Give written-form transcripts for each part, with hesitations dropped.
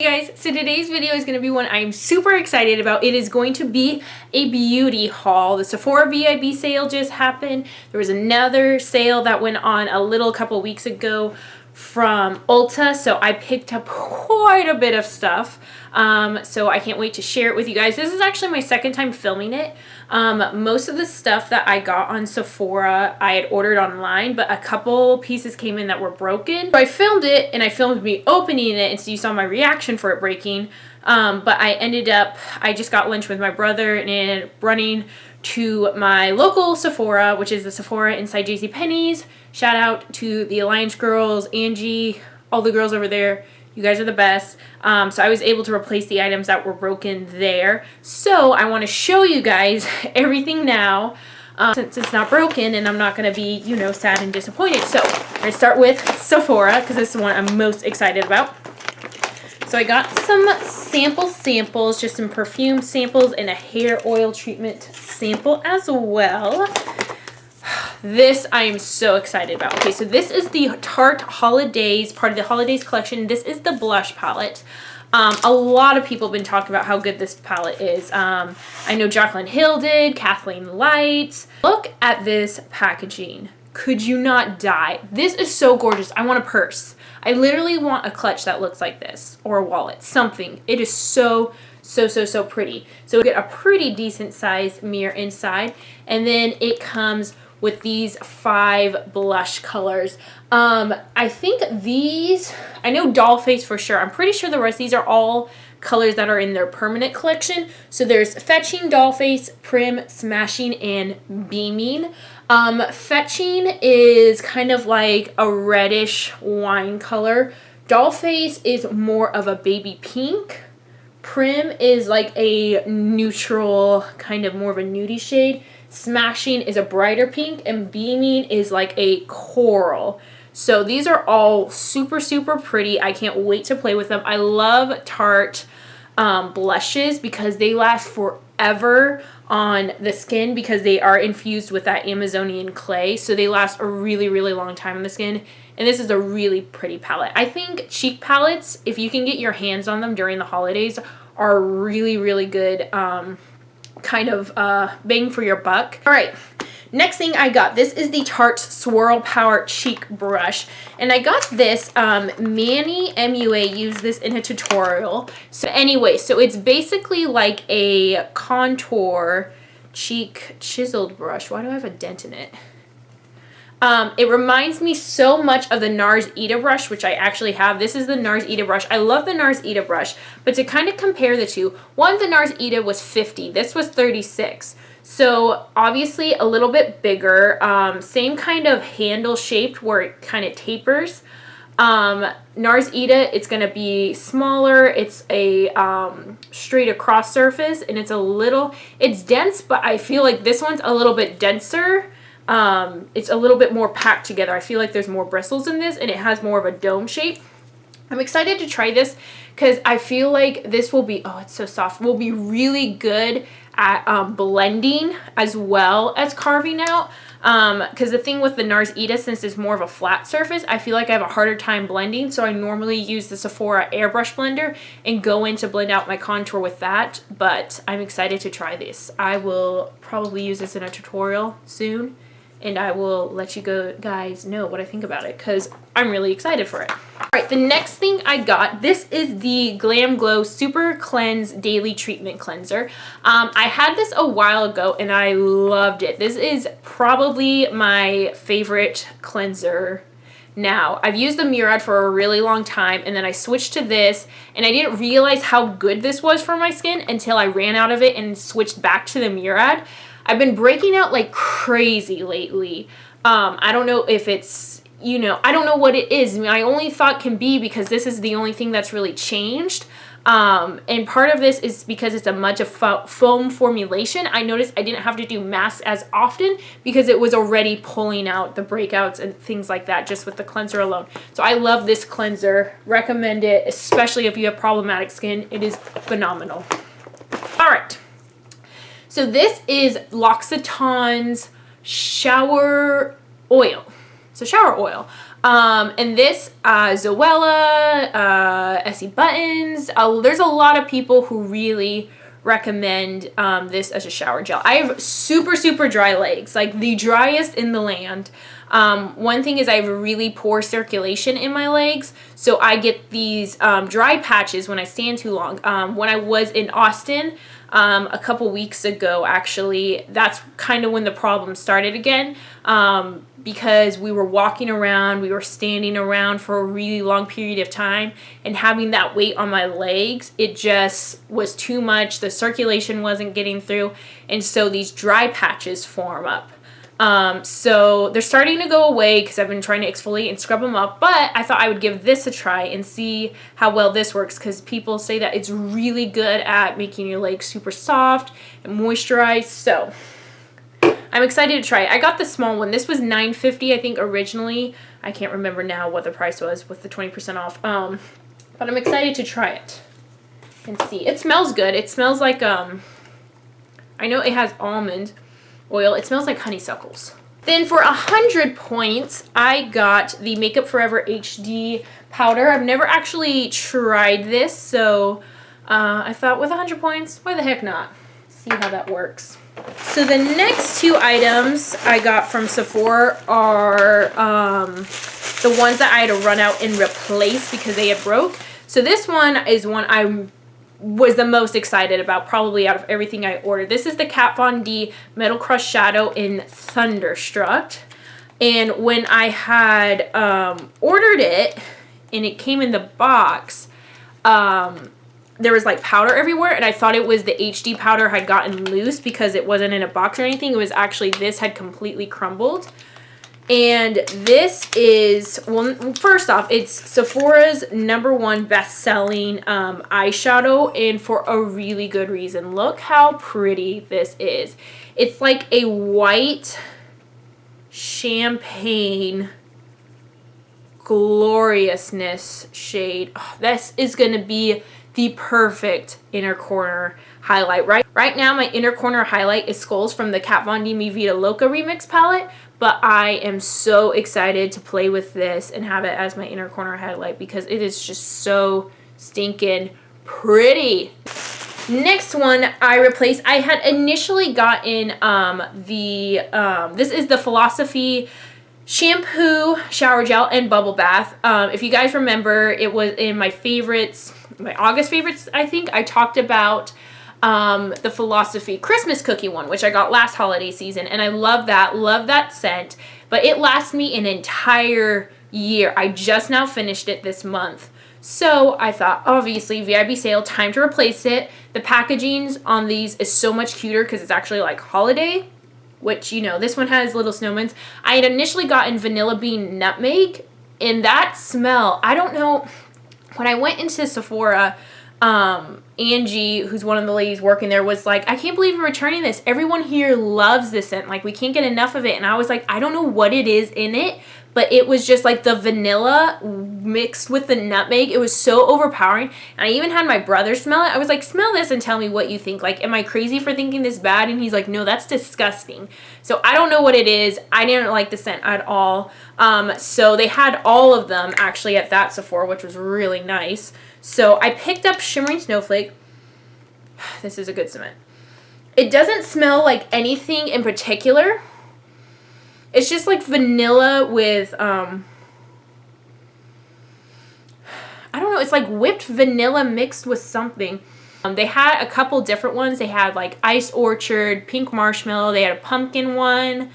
Hey guys, so today's video is going to be one I'm super excited about. It is going to be a beauty haul. The Sephora VIB sale just happened. There was another sale that went on a couple weeks ago from Ulta, so I picked up quite a bit of stuff. So I can't wait to share it with you guys. This is actually my second time filming it. Most of the stuff that I got on Sephora I had ordered online, but a couple pieces came in that were broken. So I filmed it, and I filmed me opening it, and so you saw my reaction for it breaking. But I just got lunch with my brother and running to my local Sephora, which is the Sephora inside JCPenney's. Shout out to the Alliance girls, Angie, all the girls over there. You guys are the best. So I was able to replace the items that were broken there. So I want to show you guys everything now since it's not broken, and I'm not going to be, sad and disappointed. So I'm going to start with Sephora because this is the one I'm most excited about. So I got some samples, just some perfume samples and a hair oil treatment sample as well. This I am so excited about. Okay, so this is the Tarte Holidaze, part of the Holidaze collection. This is the blush palette. A lot of people have been talking about how good this palette is. I know Jaclyn Hill did, Kathleen Light. Look at this packaging. Could you not die? This is so gorgeous. I want a purse. I literally want a clutch that looks like this, or a wallet, something. It is so pretty. So we get a pretty decent size mirror inside, and then it comes with these 5 blush colors. I think these, I know Dollface for sure. I'm pretty sure the rest of these are all colors that are in their permanent collection. So there's Fetching, Dollface, Prim, Smashing, and Beaming. Fetching is kind of like a reddish wine color. Dollface is more of a baby pink. Prim is like a neutral, kind of more of a nudie shade. Smashing is a brighter pink, and Beaming is like a coral. So these are all super pretty. I can't wait to play with them. I love Tarte blushes because they last forever on the skin because they are infused with that Amazonian clay. So they last a really long time on the skin. And this is a really pretty palette. I think cheek palettes, if you can get your hands on them during the holidays, are really good kind of bang for your buck. All right, next thing I got, this is the Tarte Swirl Power Cheek Brush, and I got this, Manny MUA used this in a tutorial. So anyway, so it's basically like a contour cheek chiseled brush. Why do I have a dent in it? It reminds me so much of the NARS Ita brush, which I actually have. This is the NARS Ita brush. I love the NARS Ita brush, but to kind of compare the two, the NARS Ita was 50. This was 36. So obviously a little bit bigger, same kind of handle shaped where it kind of tapers. NARS Ita, it's going to be smaller. It's a straight across surface, and it's dense, but I feel like this one's a little bit denser. It's a little bit more packed together. I feel like there's more bristles in this, and it has more of a dome shape. I'm excited to try this because I feel like this will be, oh, it's so soft, will be really good at blending as well as carving out. Because the thing with the NARS Ita, since it's more of a flat surface, I feel like I have a harder time blending. So I normally use the Sephora airbrush blender and go in to blend out my contour with that. But I'm excited to try this. I will probably use this in a tutorial soon, and I will let you guys know what I think about it because I'm really excited for it. All right, the next thing I got, this is the Glamglow Super Cleanse Daily Treatment Cleanser. I had this a while ago, and I loved it. This is probably my favorite cleanser now. I've used the Murad for a really long time, and then I switched to this, and I didn't realize how good this was for my skin until I ran out of it and switched back to the Murad. I've been breaking out like crazy lately. I don't know if it's, I don't know what it is. My only thought can be because this is the only thing that's really changed. And part of this is because it's a much of foam formulation. I noticed I didn't have to do masks as often because it was already pulling out the breakouts and things like that just with the cleanser alone. So I love this cleanser. Recommend it, especially if you have problematic skin. It is phenomenal. All right. So this is L'Occitane's shower oil. So shower oil. And this, Zoella, Essie Buttons, there's a lot of people who really recommend this as a shower gel. I have super, super dry legs, like the driest in the land. One thing is I have really poor circulation in my legs, so I get these dry patches when I stand too long. When I was in Austin a couple weeks ago, actually, that's kind of when the problem started again, because we were walking around, we were standing around for a really long period of time, and having that weight on my legs, it just was too much. The circulation wasn't getting through, and so these dry patches form up. So they're starting to go away because I've been trying to exfoliate and scrub them up, but I thought I would give this a try and see how well this works, because people say that it's really good at making your legs super soft and moisturized. So I'm excited to try it. I got the small one. This was $9.50, I think, originally. I can't remember now what the price was with the 20% off. But I'm excited to try it and see. It smells good. It smells like, I know it has almond oil. It smells like honeysuckles. Then for 100 points, I got the Makeup Forever HD powder. I've never actually tried this, so I thought with 100 points, why the heck not? See how that works. So the next two items I got from Sephora are the ones that I had to run out and replace because they had broke. So this one is one I was the most excited about, probably out of everything I ordered. This is the Kat Von D Metal Crush Shadow in Thunderstruck. And when I had ordered it and it came in the box, there was like powder everywhere, and I thought it was the HD powder had gotten loose because it wasn't in a box or anything. It was actually, this had completely crumbled. And this is, well, first off, it's Sephora's #1 best-selling eyeshadow, and for a really good reason. Look how pretty this is. It's like a white champagne gloriousness shade. Oh, this is going to be the perfect inner corner highlight. Right now, my inner corner highlight is Skulls from the Kat Von D Mi Vida Loca Remix palette, but I am so excited to play with this and have it as my inner corner highlight because it is just so stinking pretty. Next one I replaced, I had initially gotten this is the Philosophy shampoo, shower gel, and bubble bath. If you guys remember, it was in my favorites, my August favorites, I think. I talked about the Philosophy Christmas cookie one, which I got last holiday season, and I love that scent, but it lasts me an entire year. I just now finished it this month. So I thought, obviously, VIB sale, time to replace it. The packaging on these is so much cuter because it's actually like holiday, which, you know, this one has little snowmans. I had initially gotten Vanilla Bean Nutmeg, and that smell, I don't know, when I went into Sephora, Angie, who's one of the ladies working there, was like, I can't believe you're returning this. Everyone here loves this scent. Like, we can't get enough of it. And I was like, I don't know what it is in it, but it was just like the vanilla mixed with the nutmeg. It was so overpowering. And I even had my brother smell it. I was like, smell this and tell me what you think. Like, am I crazy for thinking this bad? And he's like, no, that's disgusting. So I don't know what it is. I didn't like the scent at all. So they had all of them actually at that Sephora, which was really nice. So I picked up Shimmering Snowflake. This is a good scent. It doesn't smell like anything in particular. It's just like vanilla with, I don't know, it's like whipped vanilla mixed with something. They had a couple different ones. They had like Ice Orchard, Pink Marshmallow. They had a pumpkin one.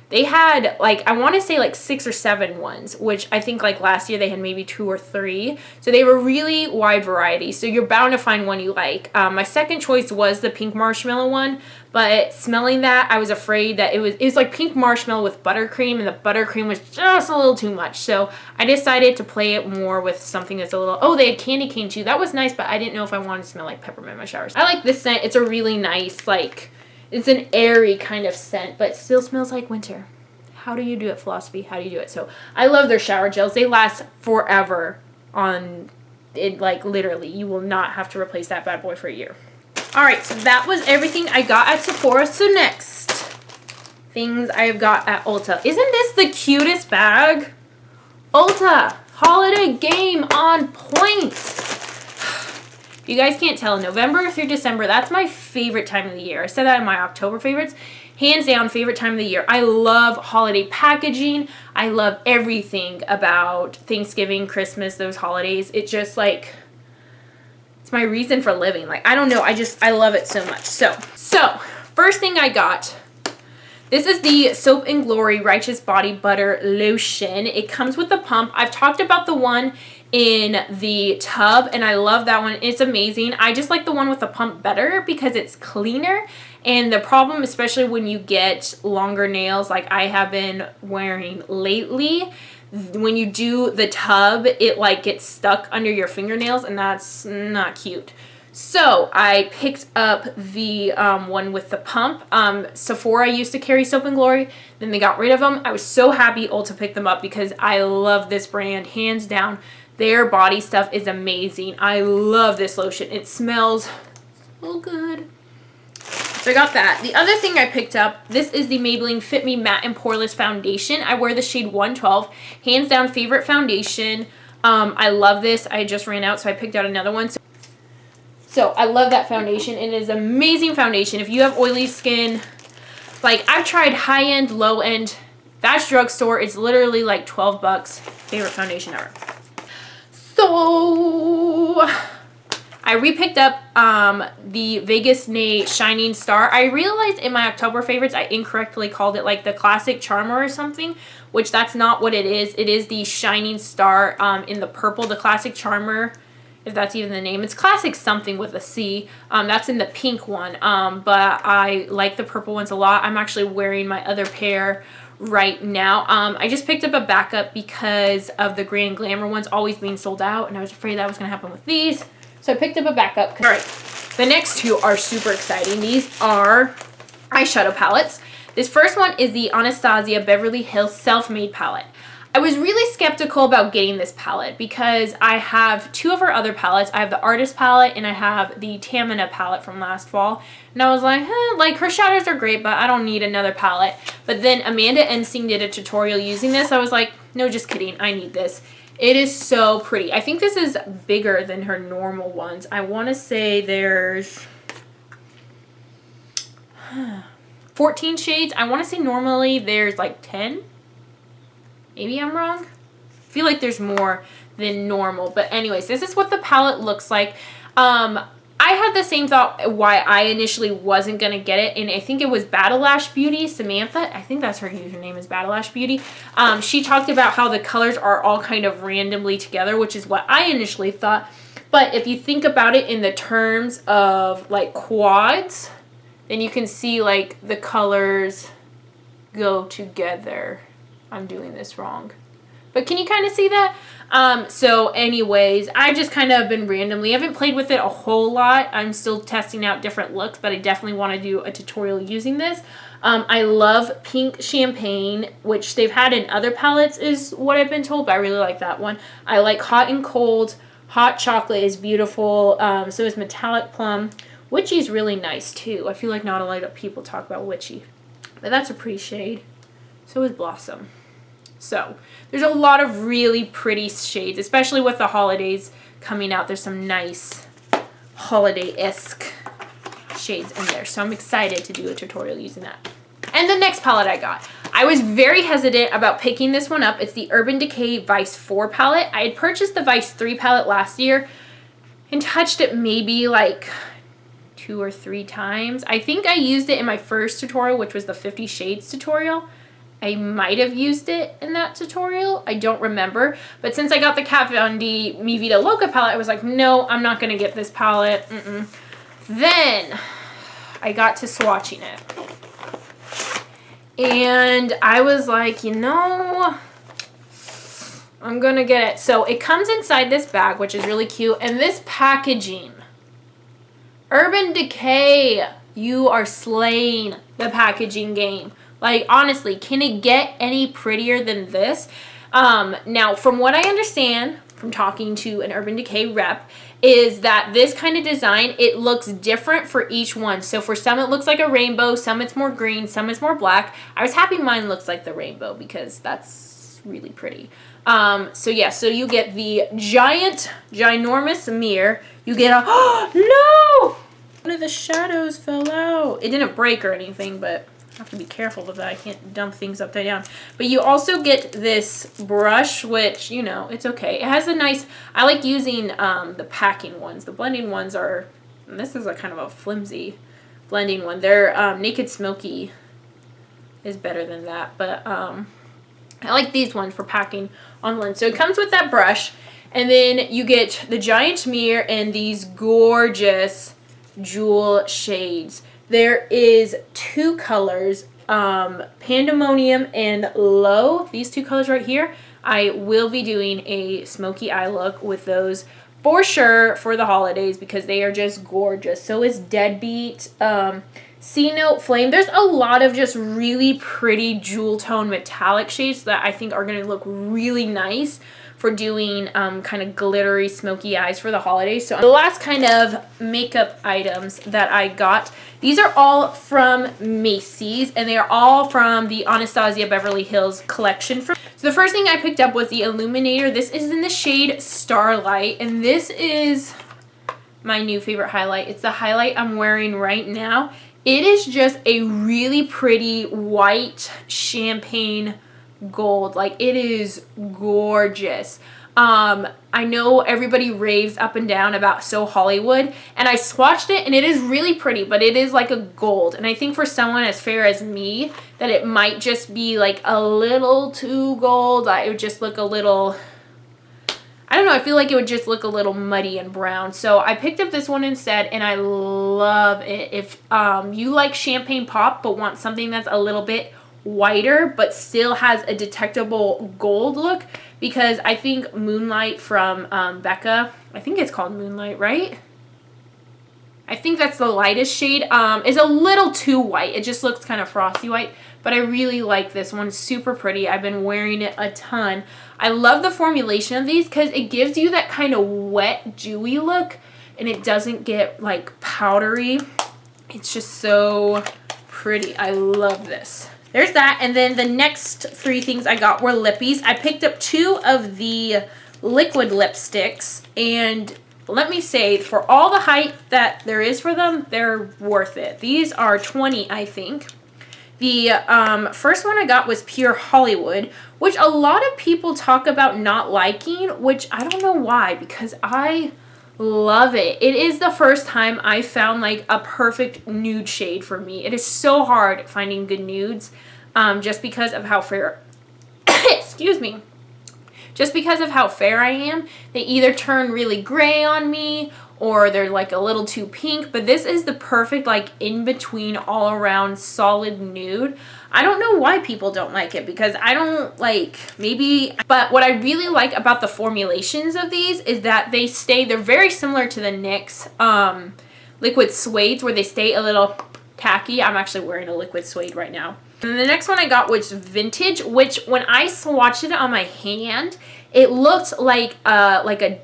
They had, like, I want to say, like, 6 or 7 ones, which I think, like, last year they had maybe 2 or 3. So they were really wide variety. So you're bound to find one you like. My second choice was the pink marshmallow one, but smelling that, I was afraid that it was like pink marshmallow with buttercream, and the buttercream was just a little too much. So I decided to play it more with something that's a little, oh, they had candy cane, too. That was nice, but I didn't know if I wanted to smell like peppermint in my showers. I like this scent. It's a really nice, like, it's an airy kind of scent, but still smells like winter. How do you do it, Philosophy? How do you do it? So I love their shower gels. They last forever on it, like literally. You will not have to replace that bad boy for a year. All right, so that was everything I got at Sephora. So next, things I've got at Ulta. Isn't this the cutest bag? Ulta holiday game on point. If you guys can't tell, November through December, that's my favorite time of the year. I said that in my October favorites. Hands down, favorite time of the year. I love holiday packaging. I love everything about Thanksgiving, Christmas, those holidays. It's just like, it's my reason for living. Like, I don't know. I love it so much. So first thing I got, this is the Soap and Glory Righteous Body Butter Lotion. It comes with the pump. I've talked about the one in the tub, and I love that one. It's amazing. I just like the one with the pump better because it's cleaner. And the problem, especially when you get longer nails like I have been wearing lately, when you do the tub, it like gets stuck under your fingernails, and that's not cute. So I picked up the one with the pump. Sephora used to carry Soap and Glory. Then they got rid of them. I was so happy Ulta picked them up because I love this brand. Hands down, their body stuff is amazing. I love this lotion. It smells so good. So I got that. The other thing I picked up, this is the Maybelline Fit Me Matte and Poreless Foundation. I wear the shade 112. Hands down, favorite foundation. I love this. I just ran out, so I picked out another one. So I love that foundation. It is amazing foundation. If you have oily skin, like I've tried high-end, low-end. That's drugstore. It's literally like 12 bucks. Favorite foundation ever. So I repicked up the Vegas Nay Shining Star. I realized in my October favorites I incorrectly called it like the Classic Charmer or something, which that's not what it is. It is the Shining Star in the purple, the Classic Charmer, if that's even the name. It's Classic something with a C. That's in the pink one, but I like the purple ones a lot. I'm actually wearing my other pair right now. I just picked up a backup because of the Grand Glamour ones always being sold out, and I was afraid that was going to happen with these. So I picked up a backup. All right, the next two are super exciting. These are eyeshadow palettes. This first one is the Anastasia Beverly Hills Self-Made palette. I was really skeptical about getting this palette because I have two of her other palettes. I have the Artist palette and I have the Tamina palette from last fall. And I was like, like her shadows are great, but I don't need another palette. But then Amanda Ensing did a tutorial using this. I was like, no, just kidding. I need this. It is so pretty. I think this is bigger than her normal ones. I want to say there's 14 shades. I want to say normally there's like 10. Maybe I'm wrong. I feel like there's more than normal. But anyways, this is what the palette looks like. I had the same thought why I initially wasn't going to get it. And I think it was Battle Lash Beauty, Samantha. I think that's her username is Battle Lash Beauty. She talked about how the colors are all kind of randomly together, which is what I initially thought. But if you think about it in the terms of like quads, then you can see like the colors go together. I'm doing this wrong. But can you kind of see that? So anyways, I've just kind of been randomly, I haven't played with it a whole lot. I'm still testing out different looks, but I definitely want to do a tutorial using this. I love Pink Champagne, which they've had in other palettes is what I've been told, but I really like that one. I like Hot and Cold. Hot Chocolate is beautiful. So is Metallic Plum. Witchy's really nice too. I feel like not a lot of people talk about Witchy, but that's a pretty shade. So is Blossom. So there's a lot of really pretty shades, especially with the holidays coming out. There's some nice holiday-esque shades in there. So I'm excited to do a tutorial using that. And the next palette I got. I was very hesitant about picking this one up. It's the Urban Decay Vice 4 palette. I had purchased the Vice 3 palette last year and touched it maybe like 2 or 3 times. I think I used it in my first tutorial, which was the 50 Shades tutorial. I might have used it in that tutorial. I don't remember. But since I got the Kat Von D Mi Vida Loca palette, I was like, no, I'm not going to get this palette. Then I got to swatching it. And I was like, you know, I'm going to get it. So it comes inside this bag, which is really cute. And this packaging. Urban Decay, you are slaying the packaging game. Like, honestly, can it get any prettier than this? Now, from what I understand from talking to an Urban Decay rep, is that this kind of design, it looks different for each one. So for some, it looks like a rainbow. Some, it's more green. Some, it's more black. I was happy mine looks like the rainbow because that's really pretty. So yeah, so you get the ginormous mirror. You get a, oh no! One of the shadows fell out. It didn't break or anything, but I have to be careful with that. I can't dump things upside down. But you also get this brush, which, you know, it's okay. It has a nice, I like using the packing ones. The blending ones are, and this is a kind of a flimsy blending one. They're Naked Smoky is better than that. But I like these ones for packing on lens. So it comes with that brush. And then you get the giant mirror and these gorgeous jewel shades. There is 2 colors, Pandemonium and Low. These 2 colors right here. I will be doing a smoky eye look with those for sure for the holidays because they are just gorgeous. So is Deadbeat, C-Note, Flame. There's a lot of just really pretty jewel tone metallic shades that I think are going to look really nice for doing kind of glittery smoky eyes for the holidays. So the last kind of makeup items that I got, these are all from Macy's and they are all from the Anastasia Beverly Hills collection. So the first thing I picked up was the Illuminator. This is in the shade Starlight and this is my new favorite highlight. It's the highlight I'm wearing right now. It is just a really pretty white champagne gold. Like, it is gorgeous. I know everybody raves up and down about So Hollywood, and I swatched it and it is really pretty, but it is like a gold. And I think for someone as fair as me that it might just be like a little too gold. It would just look a little, I don't know, I feel like it would just look a little muddy and brown. So I picked up this one instead and I love it. If you like champagne pop but want something that's a little bit whiter but still has a detectable gold look, because I think Moonlight from Becca, I think it's called Moonlight, right? I think that's the lightest shade, is a little too white. It just looks kind of frosty white, but I really like this one. Super pretty. I've been wearing it a ton. I love the formulation of these because it gives you that kind of wet, dewy look and it doesn't get like powdery. It's just so pretty. I love this. There's that. And then the next 3 things I got were lippies. I picked up 2 of the liquid lipsticks. And let me say, for all the hype that there is for them, they're worth it. These are $20, I think. The first one I got was Pure Hollywood, which a lot of people talk about not liking, which I don't know why, because I love it. It is the first time I found like a perfect nude shade for me. It is so hard finding good nudes, just because of how fair, excuse me, just because of how fair I am. They either turn really gray on me or they're like a little too pink, but this is the perfect like in between all around solid nude. I don't know why people don't like it, because I don't like, maybe, but what I really like about the formulations of these is that they're very similar to the NYX liquid suedes, where they stay a little tacky. I'm actually wearing a liquid suede right now. And the next one I got was Vintage, which when I swatched it on my hand, it looked like a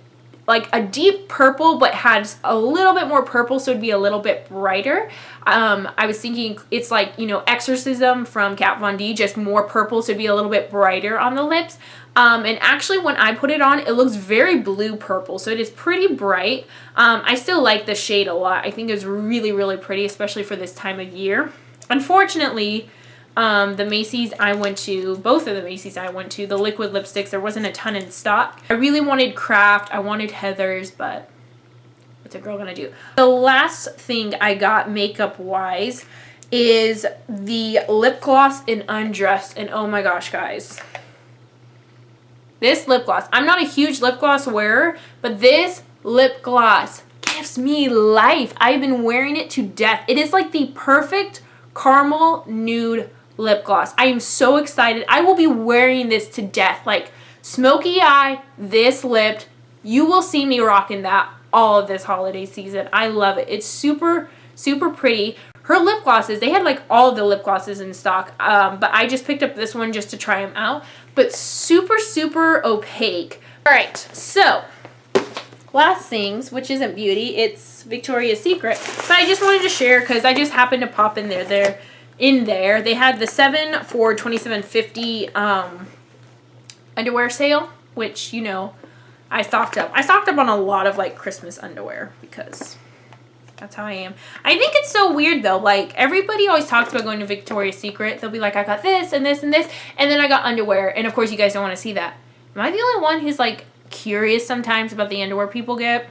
deep purple, but had a little bit more purple, so it'd be a little bit brighter. I was thinking it's like, you know, Exorcism from Kat Von D, just more purple, so it'd be a little bit brighter on the lips. And actually when I put it on, it looks very blue purple, so it is pretty bright. I still like the shade a lot. I think it's really, really pretty, especially for this time of year. Unfortunately, the Macy's I went to, both of the Macy's I went to, the liquid lipsticks, there wasn't a ton in stock. I really wanted Kraft, I wanted Heather's, but what's a girl gonna do? The last thing I got makeup wise is the lip gloss in Undressed, and oh my gosh, guys. This lip gloss, I'm not a huge lip gloss wearer, but this lip gloss gives me life. I've been wearing it to death. It is like the perfect caramel nude lip gloss. I am so excited. I will be wearing this to death. Like, smoky eye, this lipped. You will see me rocking that all of this holiday season. I love it. It's super, super pretty. Her lip glosses, they had like all of the lip glosses in stock, but I just picked up this one just to try them out. But super, super opaque. All right, so last things, which isn't beauty, it's Victoria's Secret. But I just wanted to share because I just happened to pop in there. They had the 7 for $27.50 underwear sale, which, you know, I stocked up. I stocked up on a lot of like Christmas underwear because that's how I am. I think it's so weird though. Like everybody always talks about going to Victoria's Secret. They'll be like, I got this and this and this, and then I got underwear. And of course you guys don't want to see that. Am I the only one who's like curious sometimes about the underwear people get?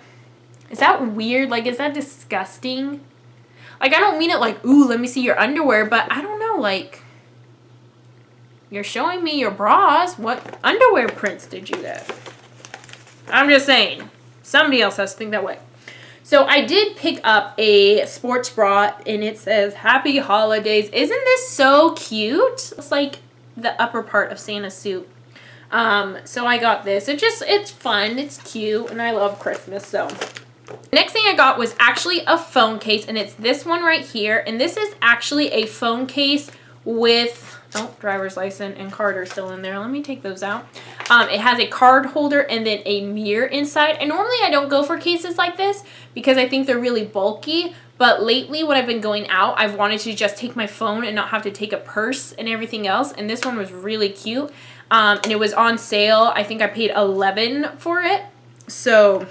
Is that weird? Like, is that disgusting? Like, I don't mean it like, ooh, let me see your underwear, but I don't know, like, you're showing me your bras. What underwear prints did you get? I'm just saying. Somebody else has to think that way. So I did pick up a sports bra, and it says, Happy Holidays. Isn't this so cute? It's like the upper part of Santa's suit. So I got this. It's fun. It's cute, and I love Christmas, so. Next thing I got was actually a phone case, and it's this one right here. And this is actually a phone case with, oh, driver's license and card are still in there. Let me take those out. It has a card holder and then a mirror inside. And normally I don't go for cases like this because I think they're really bulky. But lately when I've been going out, I've wanted to just take my phone and not have to take a purse and everything else. And this one was really cute. And it was on sale. I think I paid $11 for it. So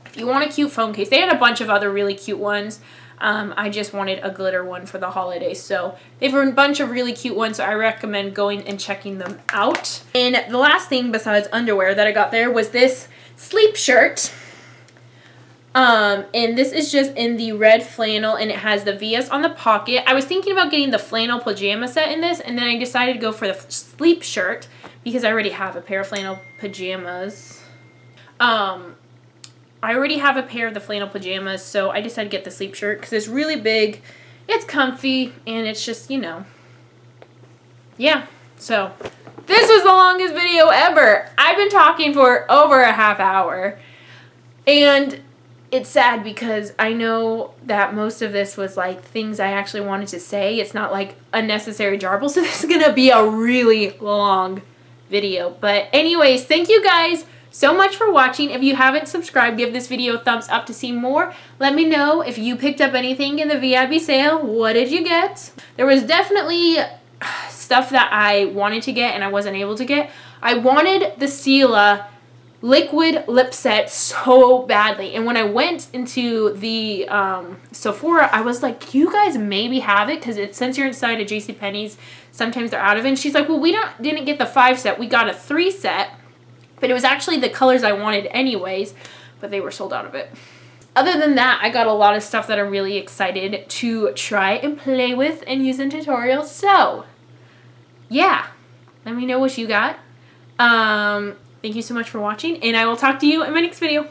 if you want a cute phone case, they had a bunch of other really cute ones. I just wanted a glitter one for the holidays. So they have a bunch of really cute ones, so I recommend going and checking them out. And the last thing besides underwear that I got there was this sleep shirt. And this is just in the red flannel, and it has the VS on the pocket. I was thinking about getting the flannel pajama set in this, and then I decided to go for the sleep shirt because I already have a pair of flannel pajamas. I already have a pair of the flannel pajamas, so I decided to get the sleep shirt because it's really big, it's comfy, and it's just, you know, yeah. So this was the longest video ever. I've been talking for over a half hour, and it's sad because I know that most of this was like things I actually wanted to say. It's not like unnecessary jarble, so this is gonna be a really long video. But anyways, thank you guys so much for watching. If you haven't subscribed, give this video a thumbs up to see more. Let me know if you picked up anything in the VIB sale. What did you get? There was definitely stuff that I wanted to get and I wasn't able to get. I wanted the Stila liquid lip set so badly, and when I went into the Sephora, I was like, you guys maybe have it because since you're inside a JCPenney's, sometimes they're out of it. And she's like, well, we didn't get the 5 set, we got a 3 set. But it was actually the colors I wanted anyways, but they were sold out of it. Other than that, I got a lot of stuff that I'm really excited to try and play with and use in tutorials. So, yeah, let me know what you got. Thank you so much for watching, and I will talk to you in my next video.